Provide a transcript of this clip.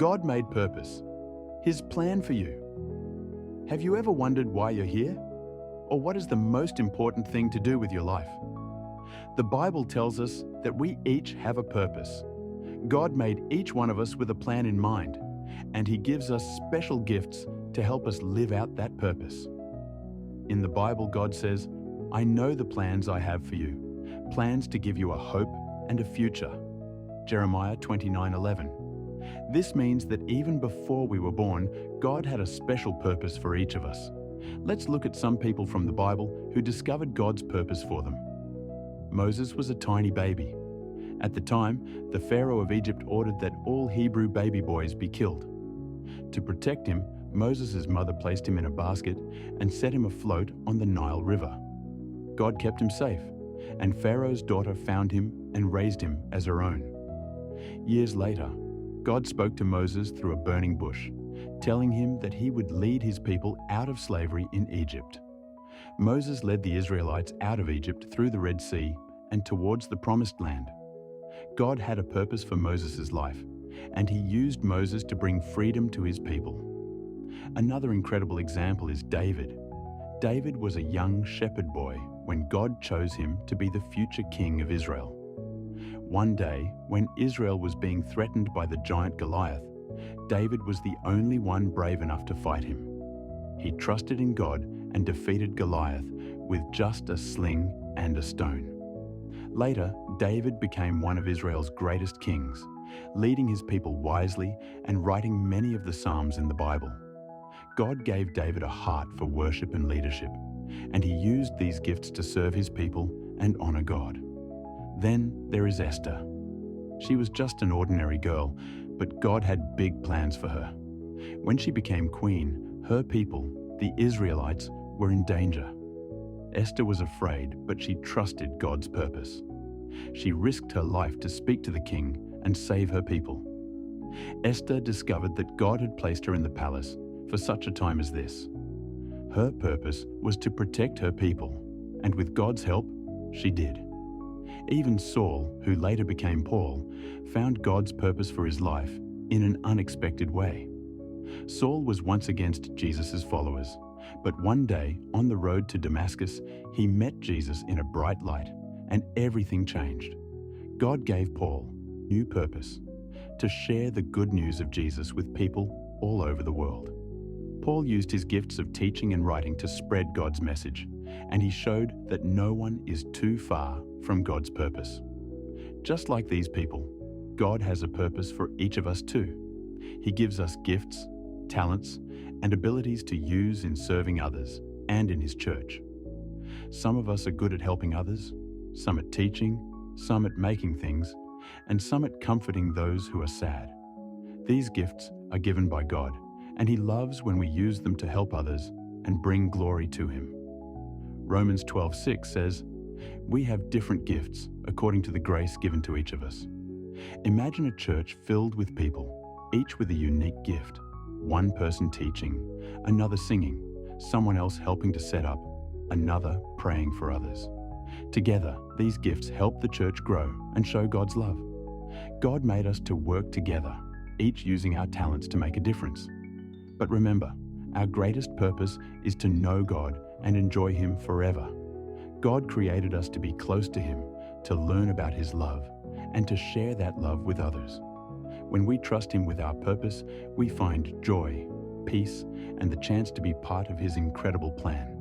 God made purpose, His plan for you. Have you ever wondered why you're here? Or what is the most important thing to do with your life? The Bible tells us that we each have a purpose. God made each one of us with a plan in mind, and He gives us special gifts to help us live out that purpose. In the Bible, God says, "I know the plans I have for you, plans to give you a hope and a future." Jeremiah 29:11. This means that even before we were born, God had a special purpose for each of us. Let's look at some people from the Bible who discovered God's purpose for them. Moses was a tiny baby. At the time, the Pharaoh of Egypt ordered that all Hebrew baby boys be killed. To protect him, Moses' mother placed him in a basket and set him afloat on the Nile River. God kept him safe, and Pharaoh's daughter found him and raised him as her own. Years later, God spoke to Moses through a burning bush, telling him that he would lead his people out of slavery in Egypt. Moses led the Israelites out of Egypt through the Red Sea and towards the Promised Land. God had a purpose for Moses' life, and He used Moses to bring freedom to His people. Another incredible example is David. David was a young shepherd boy when God chose him to be the future king of Israel. One day, when Israel was being threatened by the giant Goliath, David was the only one brave enough to fight him. He trusted in God and defeated Goliath with just a sling and a stone. Later, David became one of Israel's greatest kings, leading his people wisely and writing many of the Psalms in the Bible. God gave David a heart for worship and leadership, and he used these gifts to serve his people and honor God. Then there is Esther. She was just an ordinary girl, but God had big plans for her. When she became queen, her people, the Israelites, were in danger. Esther was afraid, but she trusted God's purpose. She risked her life to speak to the king and save her people. Esther discovered that God had placed her in the palace for such a time as this. Her purpose was to protect her people, and with God's help, she did. Even Saul, who later became Paul, found God's purpose for his life in an unexpected way. Saul was once against Jesus' followers, but one day, on the road to Damascus, he met Jesus in a bright light, and everything changed. God gave Paul new purpose, to share the good news of Jesus with people all over the world. Paul used his gifts of teaching and writing to spread God's message, and he showed that no one is too far from God's purpose. Just like these people, God has a purpose for each of us too. He gives us gifts, talents, and abilities to use in serving others and in His church. Some of us are good at helping others, some at teaching, some at making things, and some at comforting those who are sad. These gifts are given by God, and He loves when we use them to help others and bring glory to Him. Romans 12:6 says, "We have different gifts according to the grace given to each of us." Imagine a church filled with people, each with a unique gift. One person teaching, another singing, someone else helping to set up, another praying for others. Together, these gifts help the church grow and show God's love. God made us to work together, each using our talents to make a difference. But remember, our greatest purpose is to know God and enjoy Him forever. God created us to be close to Him, to learn about His love, and to share that love with others. When we trust Him with our purpose, we find joy, peace, and the chance to be part of His incredible plan.